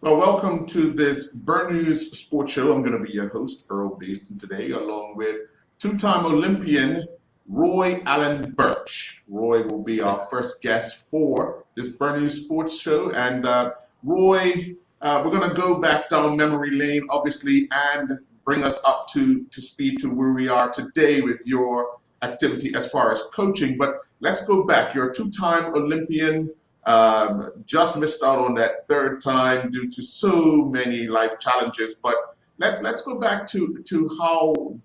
Well, welcome to this Burn News Sports Show. I'm going to be your host, Earl Basden, today, along with two-time Olympian Roy-Allan Burch. Roy will be our first guest for this Burn News Sports Show. And Roy, we're going to go back down memory lane, obviously, and bring us up to speed to where we are today with your activity as far as coaching. But let's go back. You're a two-time Olympian. Just missed out on that third time due to so many life challenges. But let's go back to how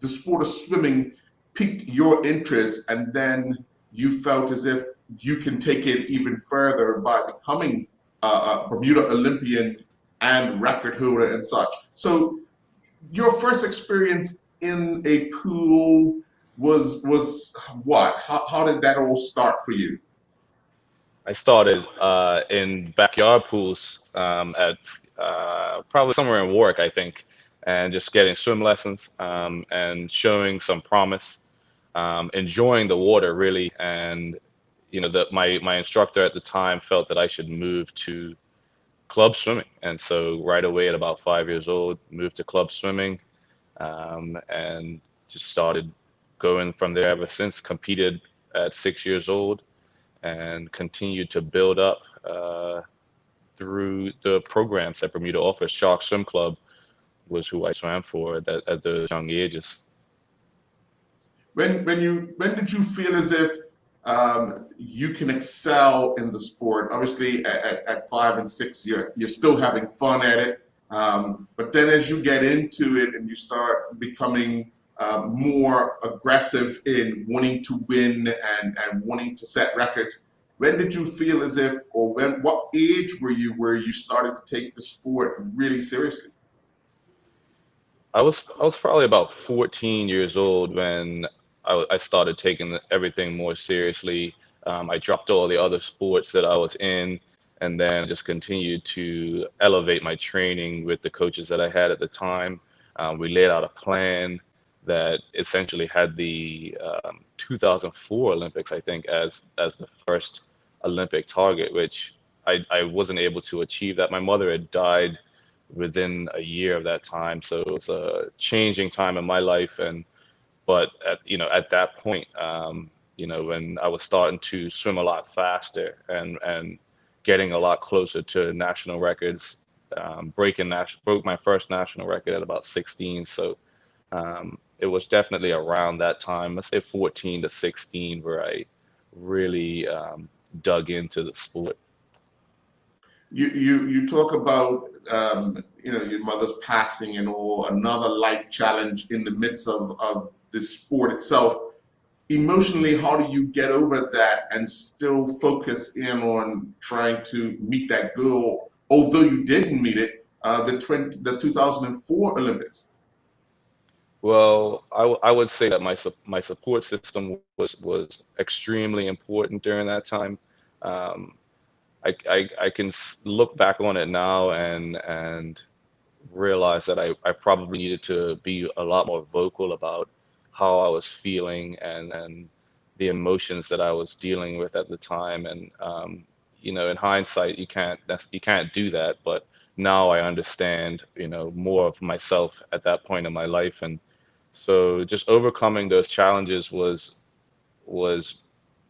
the sport of swimming piqued your interest, and then you felt as if you can take it even further by becoming a Bermuda Olympian and record holder and such. So your first experience in a pool was what? How did that all start for you? I started in backyard pools at probably somewhere in Warwick, I think, and just getting swim lessons and showing some promise, enjoying the water really. And that my instructor at the time felt that I should move to club swimming, and so right away at about 5 years old, moved to club swimming, and just started going from there ever since. Competed at 6 years old and continued to build up through the programs that Bermuda offers. Shark Swim Club was who I swam for at those young ages. When did you feel as if you can excel in the sport? Obviously, at 5 and 6, you're still having fun at it. But then as you get into it and you start becoming more aggressive in wanting to win and wanting to set records, when did you feel as if, or what age were you where you started to take the sport really seriously? I was probably about 14 years old when I started taking everything more seriously. I dropped all the other sports that I was in, and then just continued to elevate my training with the coaches that I had at the time. We laid out a plan that essentially had the 2004 Olympics, I think, as the first Olympic target, which I wasn't able to achieve that. My mother had died within a year of that time, so it was a changing time in my life. And but at that point, when I was starting to swim a lot faster and getting a lot closer to national records, broke my first national record at about 16. So it was definitely around that time, let's say 14 to 16, where I really dug into the sport. You talk about your mother's passing and all, another life challenge in the midst of the sport itself. Emotionally, how do you get over that and still focus in on trying to meet that goal, although you didn't meet it, the 2004 Olympics? Well, I would say that my support system was extremely important during that time. Um, I can look back on it now and realize that I probably needed to be a lot more vocal about how I was feeling and the emotions that I was dealing with at the time. And in hindsight, you can't do that, but now I understand more of myself at that point in my life. And so just overcoming those challenges was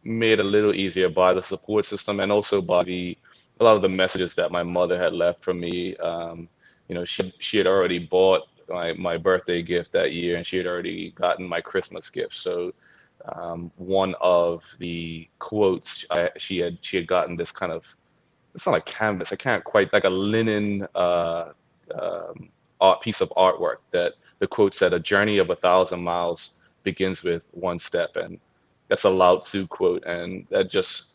made a little easier by the support system, and also by a lot of the messages that my mother had left for me. She had already bought my birthday gift that year, and she had already gotten my Christmas gift. So one of the quotes, she had gotten this kind of, it's not like canvas, I can't quite, like a linen art piece of artwork, that the quote said, "A journey of 1,000 miles begins with one step." And that's a Lao Tzu quote, and that just,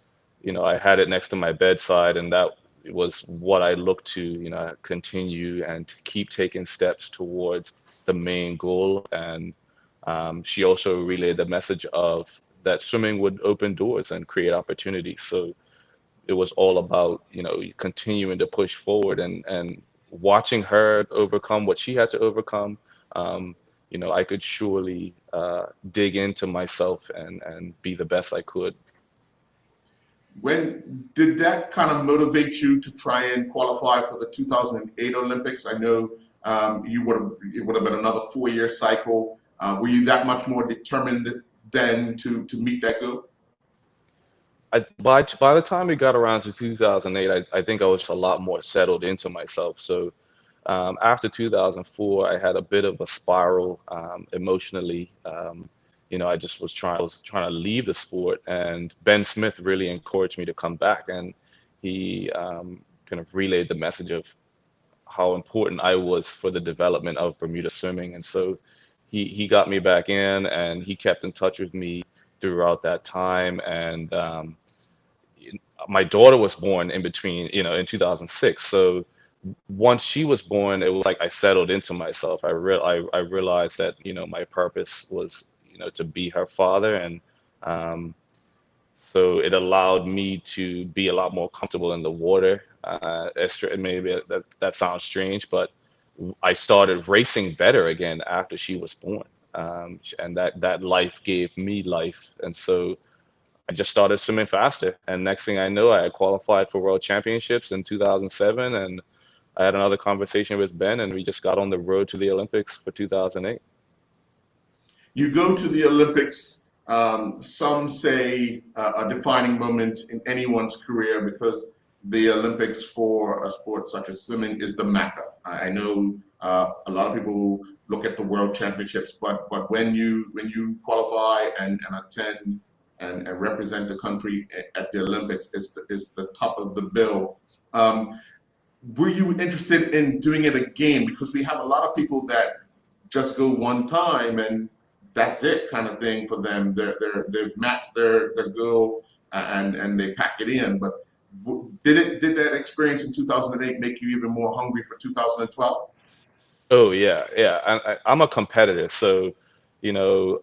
I had it next to my bedside, and that was what I looked to, continue and to keep taking steps towards the main goal. And she also relayed the message of that swimming would open doors and create opportunities. So it was all about, continuing to push forward, and watching her overcome what she had to overcome. I could surely dig into myself and be the best I could. When did that kind of motivate you to try and qualify for the 2008 Olympics? I know it would have been another 4-year cycle. Were you that much more determined then to meet that goal? By the time we got around to 2008, I think I was a lot more settled into myself. So after 2004, I had a bit of a spiral emotionally. I just was trying to leave the sport, and Ben Smith really encouraged me to come back, and he kind of relayed the message of how important I was for the development of Bermuda swimming. And so he got me back in, and he kept in touch with me throughout that time. And my daughter was born in between, in 2006. So once she was born, it was like I settled into myself. I realized that, my purpose was, to be her father. And um, so it allowed me to be a lot more comfortable in the water. Maybe that sounds strange, but I started racing better again after she was born. And that life gave me life. And so I just started swimming faster. And next thing I know, I had qualified for world championships in 2007. And I had another conversation with Ben, and we just got on the road to the Olympics for 2008. You go to the Olympics, some say a defining moment in anyone's career because the Olympics for a sport such as swimming is the Mecca. I know a lot of people look at the World Championships, but when you qualify and attend and represent the country at the Olympics, it's the top of the bill. Were you interested in doing it again? Because we have a lot of people that just go one time and that's it kind of thing for them. They've met their goal and they pack it in. But did that experience in 2008 make you even more hungry for 2012? Oh yeah, yeah. I'm a competitor, so you know,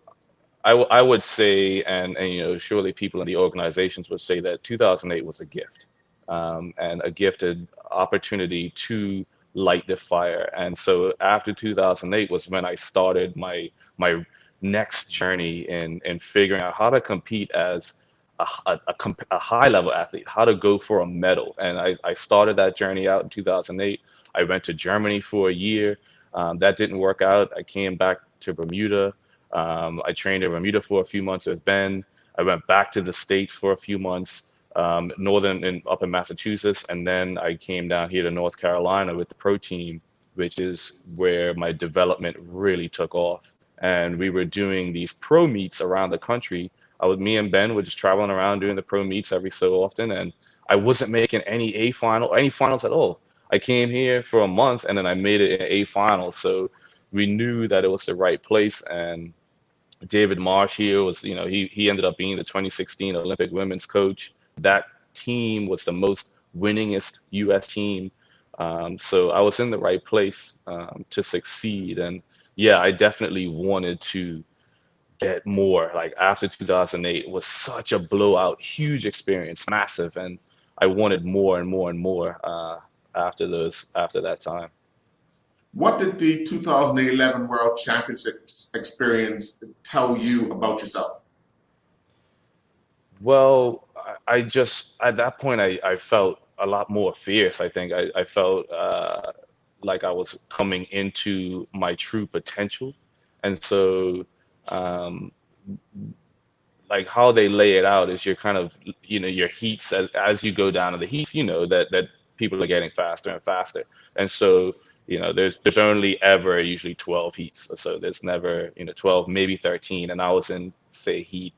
I would say, and surely people in the organizations would say that 2008 was a gift, and a gifted opportunity to light the fire. And so after 2008 was when I started my next journey in figuring out how to compete as a high level athlete, how to go for a medal. And I started that journey out in 2008. I went to Germany for a year. That didn't work out. I came back to Bermuda. I trained in Bermuda for a few months with Ben. I went back to the States for a few months, up in Massachusetts, and then I came down here to North Carolina with the pro team, which is where my development really took off. And we were doing these pro meets around the country. Me and Ben were just traveling around doing the pro meets every so often, and I wasn't making any finals at all. I came here for a month, and then I made it in A final. So we knew that it was the right place. And David Marsh here was, he ended up being the 2016 Olympic women's coach. That team was the most winningest U.S. team. So I was in the right place to succeed. And yeah, I definitely wanted to get more. Like after 2008 was such a blowout, huge experience, massive. And I wanted more and more and more after that time. What did the 2011 World Championships experience tell you about yourself? Well, I just at that point I felt a lot more fierce. I think I felt like I was coming into my true potential, and so um, like how they lay it out is you're kind of your heats as you go down to the heats, that people are getting faster and faster, and so there's only ever usually 12 heats, so there's never 12, maybe 13, and I was in say heat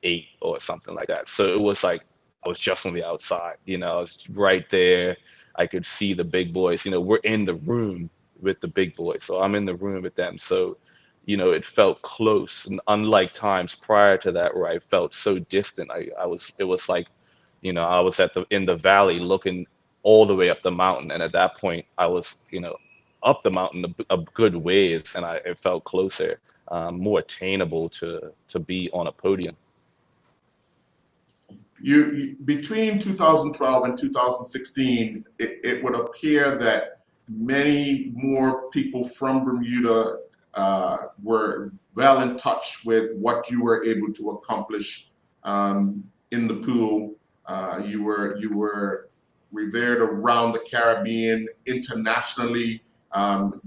8 or something like that. So it was like I was just on the outside, I was right there. I could see the big boys. We're in the room with the big boys, so I'm in the room with them. So, it felt close, and unlike times prior to that where I felt so distant. It was like, I was in the valley looking all the way up the mountain, and at that point I was, up the mountain a good ways, and it felt closer, more attainable to be on a podium. Between 2012 and 2016, it would appear that many more people from Bermuda were well in touch with what you were able to accomplish in the pool. You were revered around the Caribbean, internationally,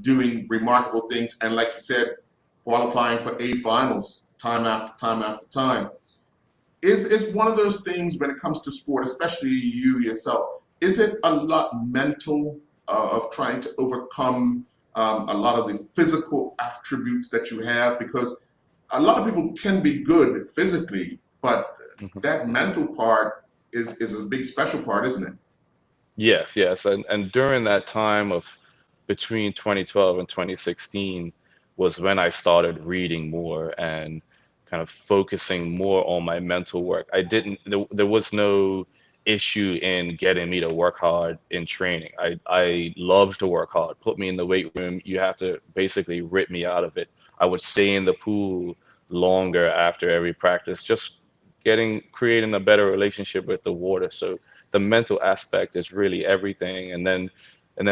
doing remarkable things, and like you said, qualifying for A finals time after time after time. Is one of those things when it comes to sport, especially you yourself, is it a lot mental, of trying to overcome a lot of the physical attributes that you have? Because a lot of people can be good physically, but Mhm. that mental part is a big special part, isn't it? Yes, yes. And during that time of between 2012 and 2016 was when I started reading more and kind of focusing more on my mental work. There was no issue in getting me to work hard in training. I love to work hard. Put me in the weight room, you have to basically rip me out of it. I would stay in the pool longer after every practice, just creating a better relationship with the water. So the mental aspect is really everything, and then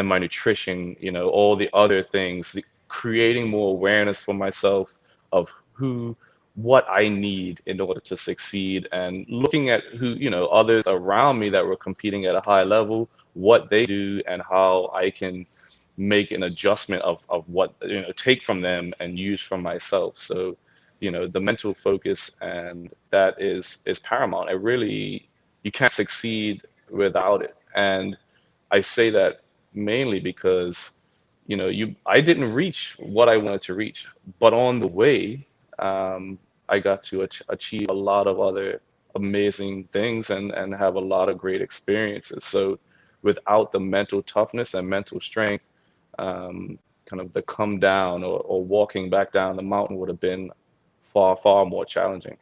my nutrition, all the other things, creating more awareness for myself of what I need in order to succeed, and looking at who, others around me that were competing at a high level, what they do, and how I can make an adjustment of what, take from them and use from myself. So, the mental focus, and that is paramount. It really, you can't succeed without it. And I say that mainly because, I didn't reach what I wanted to reach, but on the way, um, I got to achieve a lot of other amazing things, and have a lot of great experiences. So without the mental toughness and mental strength, kind of the come down, or walking back down the mountain would have been far, far more challenging.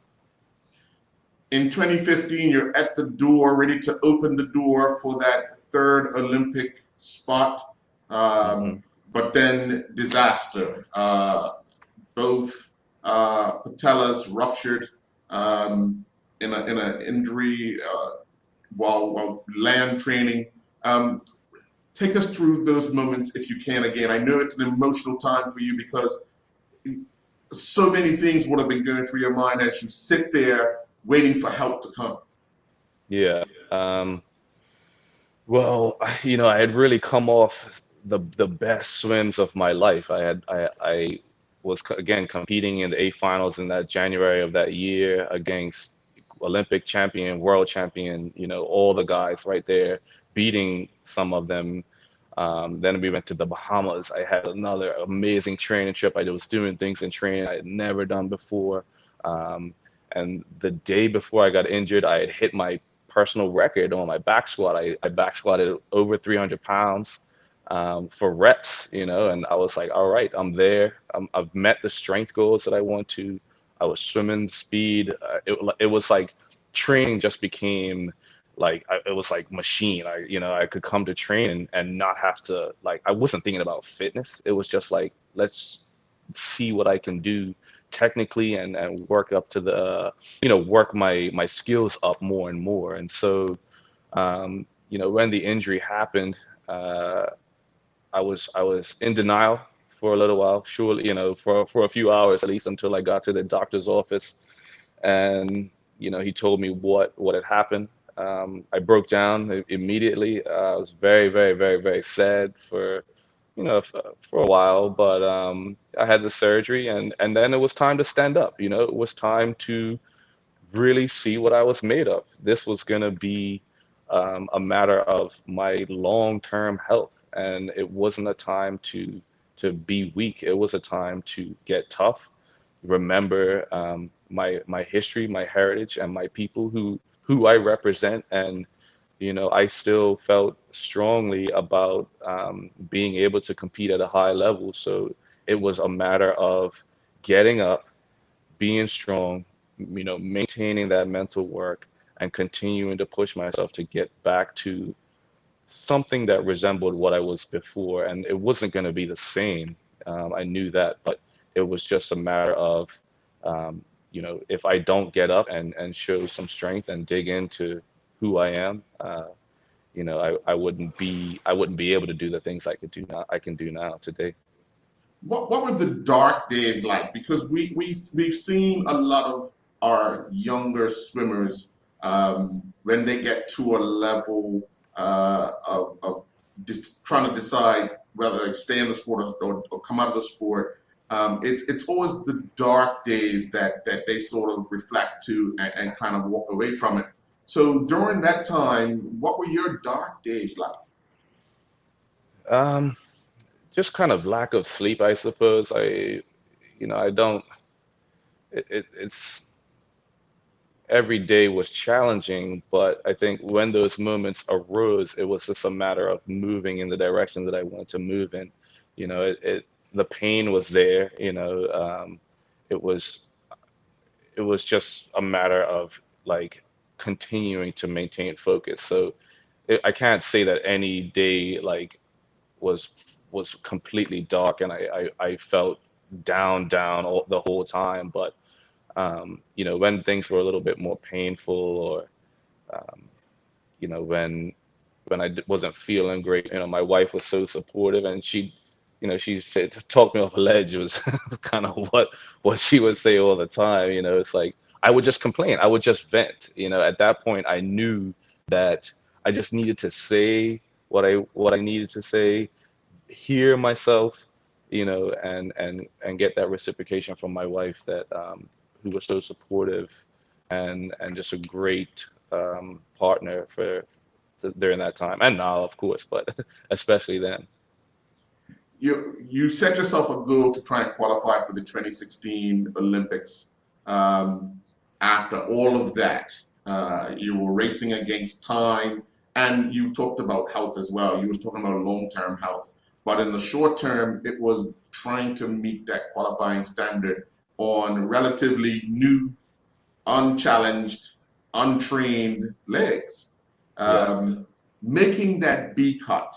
In 2015, you're at the door, ready to open the door for that third Olympic spot, Hmm. but then disaster. Both patellas ruptured, in an injury, while land training. Um, Take us through those moments if you can. Again, I know it's an emotional time for you because so many things would have been going through your mind as you sit there waiting for help to come. Yeah. Well, I had really come off the best swims of my life. I was again competing in the A finals in that January of that year against Olympic champion, world champion, all the guys right there, beating some of them. Then we went to the Bahamas. I had another amazing training trip. I was doing things in training I had never done before. Um, and the day before I got injured, I had hit my personal record on my back squat. I back squatted over 300 pounds, for reps, and I was like, all right, I'm there. I've met the strength goals that I want to. I was swimming speed. It was like training just became like, it was like machine. I could come to train, and not have to, like, I wasn't thinking about fitness. It was just like, let's see what I can do technically, and work up to the, work my skills up more and more. And so, when the injury happened, uh, I was in denial for a little while, surely, for a few hours at least, until I got to the doctor's office, and he told me what had happened. I broke down immediately. I was very, very, very, very sad for a while, but I had the surgery, and then it was time to stand up. It was time to really see what I was made of. This was going to be, a matter of my long-term health, and it wasn't a time to be weak. It was a time to get tough, remember, my history, my heritage, and my people who I represent. And I still felt strongly about, being able to compete at a high level. So it was a matter of getting up, being strong, maintaining that mental work, and continuing to push myself to get back to something that resembled what I was before. And it wasn't going to be the same. I knew that, but it was just a matter of, if I don't get up and show some strength and dig into who I am, I wouldn't be able to do the things I can do now today. What were the dark days like? Because we've seen a lot of our younger swimmers when they get to a level of just trying to decide whether they stay in the sport or come out of the sport. It's always the dark days that they sort of reflect to and kind of walk away from it. So during that time, what were your dark days like? Um, just kind of lack of sleep, I suppose. I don't. It's every day was challenging, but I think when those moments arose, it was just a matter of moving in the direction that I wanted to move in. The pain was there. It was it was just a matter of like continuing to maintain focus. So I can't say that any day like was was completely dark and I felt down the whole time. But when things were a little bit more painful or um, when wasn't feeling great, my wife was so supportive and she said to talk me off a ledge. It was kind of what she would say all the time. It's like I would just complain, I would just vent. At that point, I knew that I just needed to say what I needed to say, hear myself, and get that reciprocation from my wife that who was so supportive and just a great partner for during that time and now, of course, but especially then. You set yourself a goal to try and qualify for the 2016 Olympics. Um, After all of that, you were racing against time, and you talked about health as well. You were talking about long-term health, but in the short term, it was trying to meet that qualifying standard on relatively new, unchallenged, untrained legs. Yeah. Making that B cut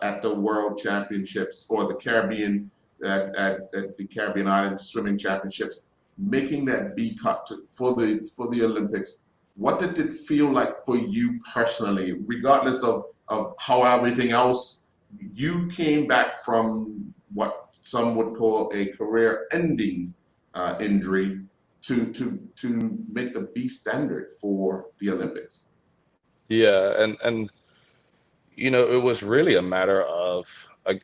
at the World Championships or the Caribbean at the Caribbean Islands Swimming Championships, making that B cut for the Olympics. What did it feel like for you personally, regardless of how everything else? You came back from what some would call a career-ending injury to make the B standard for the Olympics. Yeah, and it was really a matter of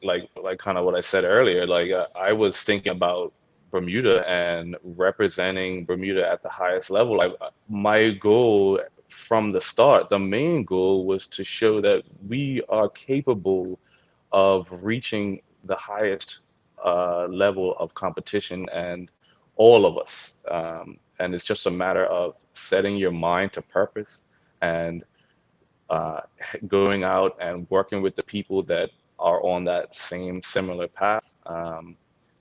like kind of what I said earlier. Like I was thinking about Bermuda and representing Bermuda at the highest level. My goal from the start, the main goal was to show that we are capable of reaching the highest level of competition, and all of us. And it's just a matter of setting your mind to purpose and uh, going out and working with the people that are on that same similar path,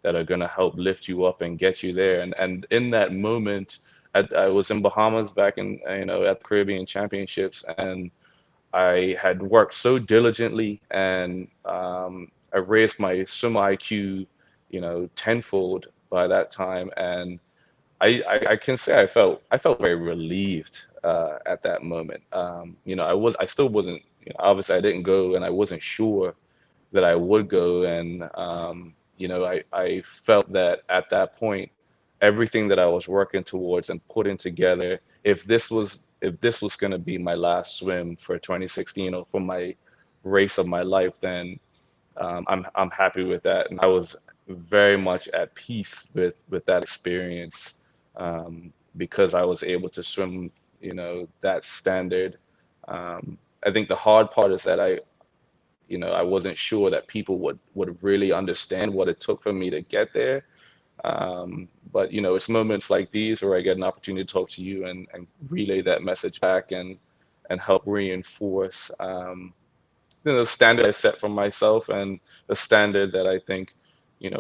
that are going to help lift you up and get you there. And in that moment, I was in Bahamas back in, at the Caribbean Championships, and I had worked so diligently, and I raised my swim IQ, tenfold by that time. And I can say I felt very relieved at that moment. I still wasn't, obviously I didn't go, and I wasn't sure that I would go. And I felt that at that point, everything that I was working towards and putting together, if this was going to be my last swim for 2016 or for my race of my life, then I'm happy with that. And I was very much at peace with that experience, because I was able to swim, that standard. I think the hard part is that I wasn't sure that people would really understand what it took for me to get there. But it's moments like these where I get an opportunity to talk to you and relay that message back and help reinforce the standard I set for myself and the standard that I think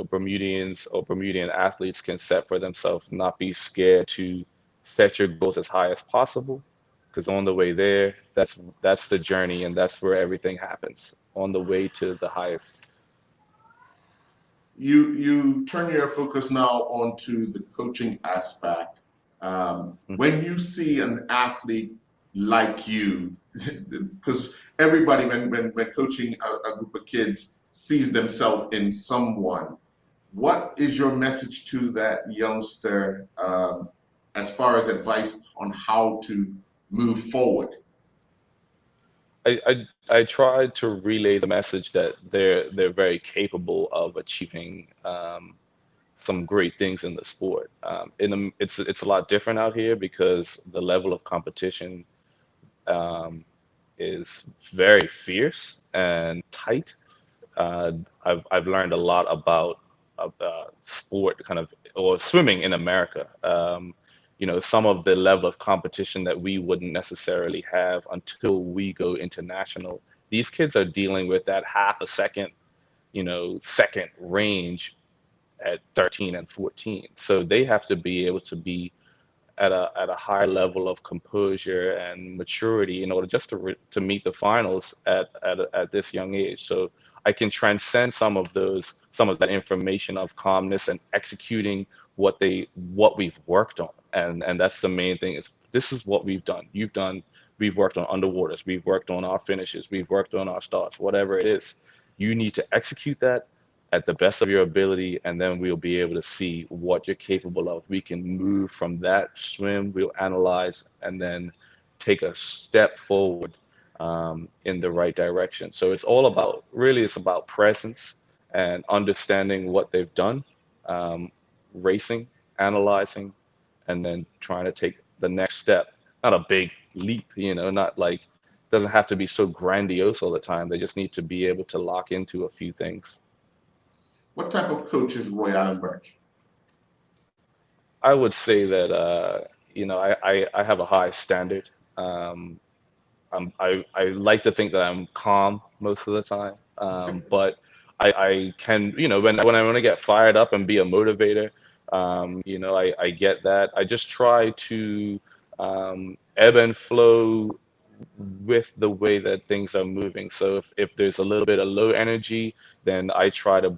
Bermudians or Bermudian athletes can set for themselves. Not be scared to set your goals as high as possible, because on the way there, that's the journey, and that's where everything happens on the way to the highest. You turn your focus now onto the coaching aspect. When you see an athlete like you, because everybody when coaching a group of kids sees themselves in someone, what is your message to that youngster as far as advice on how to move forward? I tried to relay the message that they're very capable of achieving some great things in the sport. It's a lot different out here because the level of competition um, is very fierce and tight. uh, I've learned a lot about sport kind of or swimming in America. Some of the level of competition that we wouldn't necessarily have until we go international. These kids are dealing with that half a second, second range at 13 and 14. So they have to be able to be at a high level of composure and maturity in order just to meet the finals at this young age. So I can transcend some of that information of calmness and executing what we've worked on. And that's the main thing is this is what we've done. We've worked on underwaters, we've worked on our finishes, we've worked on our starts, whatever it is. You need to execute that at the best of your ability, and then we'll be able to see what you're capable of. We can move from that swim, we'll analyze, and then take a step forward in the right direction. So it's about presence and understanding what they've done, um, racing, analyzing, and then trying to take the next step. Not a big leap, not like, doesn't have to be so grandiose all the time. They just need to be able to lock into a few things. What type of coach is Roy-Allan Burch? I would say that I have a high standard. Um, I like to think that I'm calm most of the time, but I can when I want to get fired up and be a motivator, I get that. I just try to ebb and flow with the way that things are moving. So if there's a little bit of low energy, then I try to,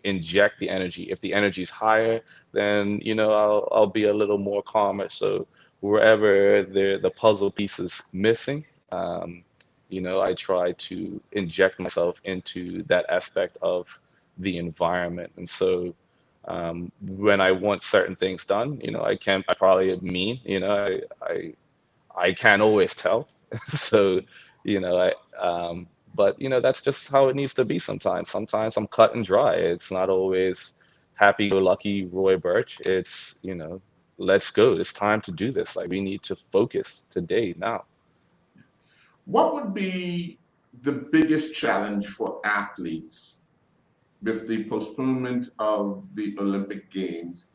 inject the energy. If the energy is higher, then, I'll be a little more calmer. So wherever the puzzle piece is missing, I try to inject myself into that aspect of the environment. And so when I want certain things done, I probably mean, I can't always tell. So, I, but that's just how it needs to be sometimes. Sometimes I'm cut and dry. It's not always happy-go-lucky Roy Burch. It's, let's go. It's time to do this. Like we need to focus today, now. What would be the biggest challenge for athletes with the postponement of the Olympic Games?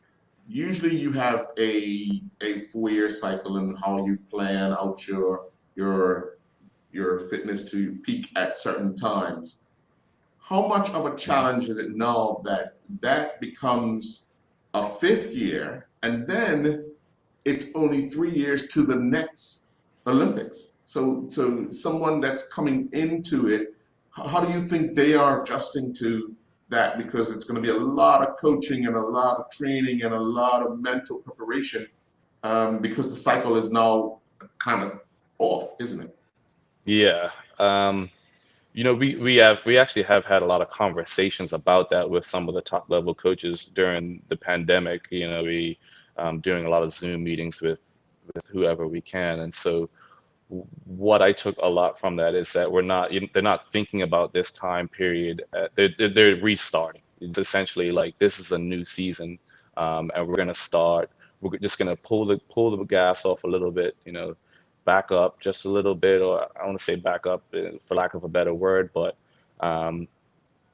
Usually you have a 4-year cycle in how you plan out your your fitness to peak at certain times. How much of a challenge is it now that that becomes a 5th year and then it's only 3 years to the next Olympics? So someone that's coming into it, how do you think they are adjusting to that? Because it's going to be a lot of coaching and a lot of training and a lot of mental preparation, because the cycle is now kind of off, isn't it? Yeah. We actually have had a lot of conversations about that with some of the top level coaches during the pandemic. We doing a lot of Zoom meetings with whoever we can, and so what I took a lot from that is that they're not thinking about this time period. They're restarting. It's essentially like this is a new season, and we're gonna start. We're just gonna pull the gas off a little bit, back up just a little bit, or I want to say back up for lack of a better word, but um,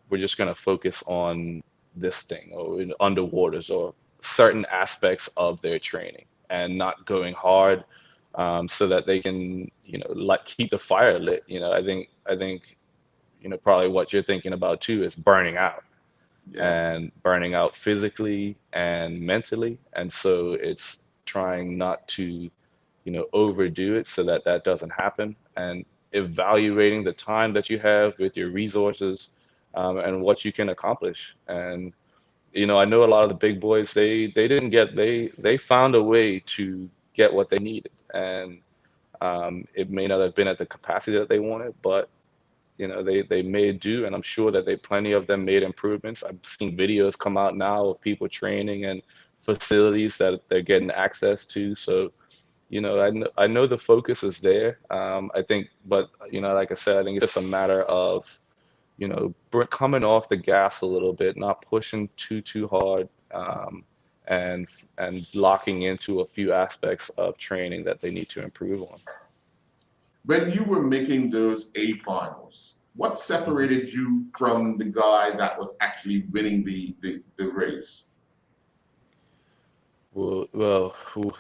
we're just gonna focus on this thing or in underwaters or certain aspects of their training and not going hard, so that they can, like keep the fire lit. I think probably what you're thinking about too is burning out Yeah. and burning out physically and mentally. And so it's trying not to, overdo it so that that doesn't happen, and evaluating the time that you have with your resources, and what you can accomplish. And I know a lot of the big boys, they didn't get they found a way to get what they needed, and it may not have been at the capacity that they wanted, but they made do, and I'm sure that plenty of them made improvements. I've seen videos come out now of people training and facilities that they're getting access to. So I know the focus is there. I think, but like I said, I think it's just a matter of coming off the gas a little bit, not pushing too hard, and locking into a few aspects of training that they need to improve on. When you were making those A finals, what separated you from the guy that was actually winning the race?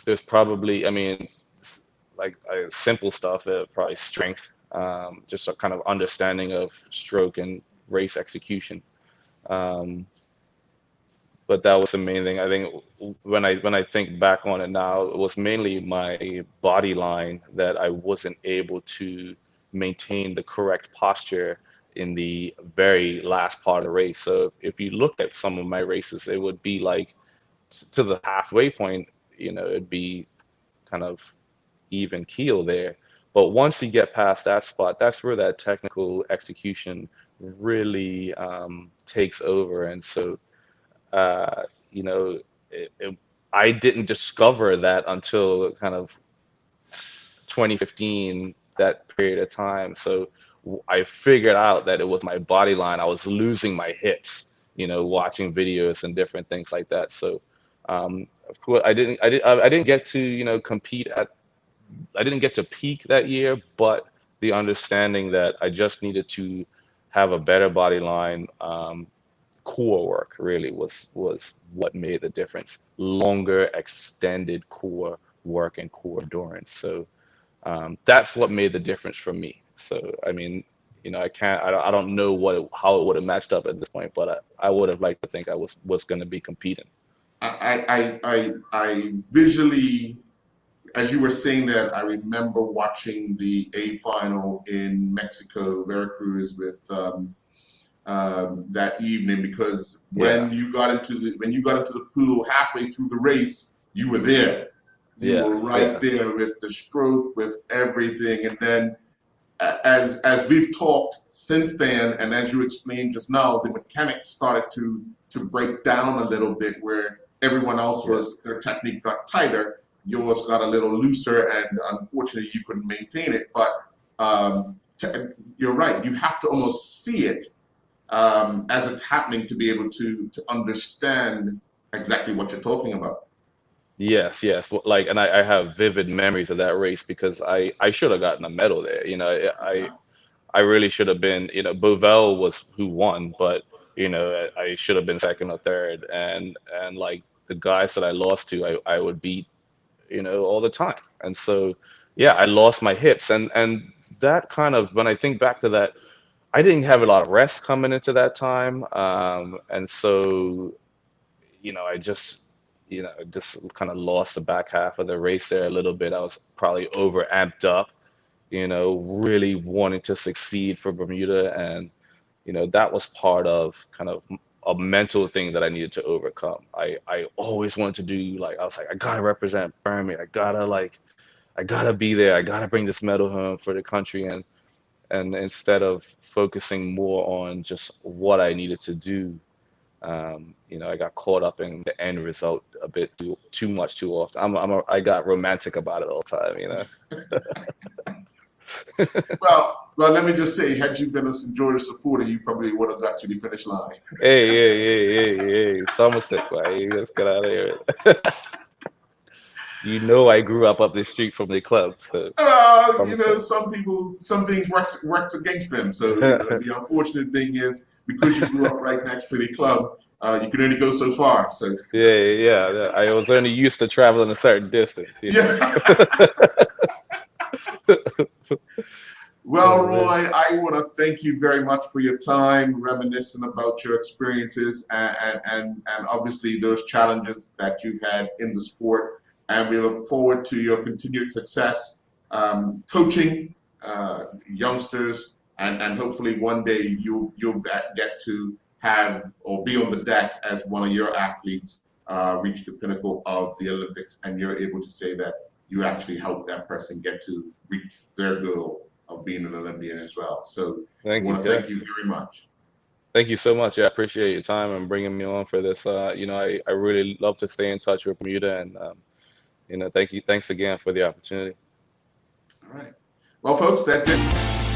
There's probably, I mean, like simple stuff, probably strength, just a kind of understanding of stroke and race execution. Um, but that was the main thing. I think when I think back on it now, it was mainly my body line that I wasn't able to maintain the correct posture in the very last part of the race. So if you look at some of my races, it would be like to the halfway point, it'd be kind of even keel there. But once you get past that spot, that's where that technical execution really takes over. And so, uh, you know, I didn't discover that until kind of 2015, that period of time. So I figured out that it was my body line. I was losing my hips, watching videos and different things like that. So, of course, I didn't get to, compete at I didn't get to peak that year, but the understanding that I just needed to have a better body line, core work really was what made the difference. Longer, extended core work and core endurance. So that's what made the difference for me. So I mean, I don't know how it would have matched up at this point, but I would have liked to think I was going to be competing. I visually, as you were saying that, I remember watching the A final in Mexico, Veracruz, with that evening, because Yeah, when you got into the pool halfway through the race, you were there. You yeah, were right yeah, there with the stroke, with everything, and then as we've talked since then, and as you explained just now, the mechanics started to break down a little bit, where everyone else yeah. was their technique got tighter, yours got a little looser, and unfortunately you couldn't maintain it. But you're right, you have to almost see it as it's happening to be able to understand exactly what you're talking about. Yes, yes. Like, and I have vivid memories of that race because I should have gotten a medal there. I really should have been, Bovell was who won, but I should have been second or third, and like the guys that I lost to, I would beat, all the time. And so, yeah, I lost my hips, and that kind of, when I think back to that, I didn't have a lot of rest coming into that time, and so I just kind of lost the back half of the race there a little bit. I was probably over amped up, really wanting to succeed for Bermuda. And, that was part of kind of a mental thing that I needed to overcome. I always wanted to do, like, I was like, I gotta represent Birmingham. I gotta be there. I gotta bring this medal home for the country. And instead of focusing more on just what I needed to do, I got caught up in the end result a bit too much too often. I got romantic about it all the time. Well, let me just say, had you been a St. George supporter, you probably would have got to the finish line. Hey, hey, hey, hey, hey, Somerset, boy, let's get out of here. I grew up the street from the club, so Somerset. Some things works against them. So, the unfortunate thing is, because you grew up right next to the club, you can only go so far. So, Yeah, yeah, yeah. I was only used to traveling a certain distance. yeah. Well, Oh man. Roy, I want to thank you very much for your time, reminiscing about your experiences and obviously those challenges that you've had in the sport. And we look forward to your continued success coaching youngsters, and hopefully one day you'll get to have or be on the deck as one of your athletes reach the pinnacle of the Olympics, and you're able to say that you actually helped that person get to reach their goal of being an Olympian as well. So I Thank you. want to Yeah. thank you very much. Thank you so much. Yeah, I appreciate your time and bringing me on for this. I really love to stay in touch with Bermuda, and Thanks again for the opportunity. All right. Well, folks, that's it.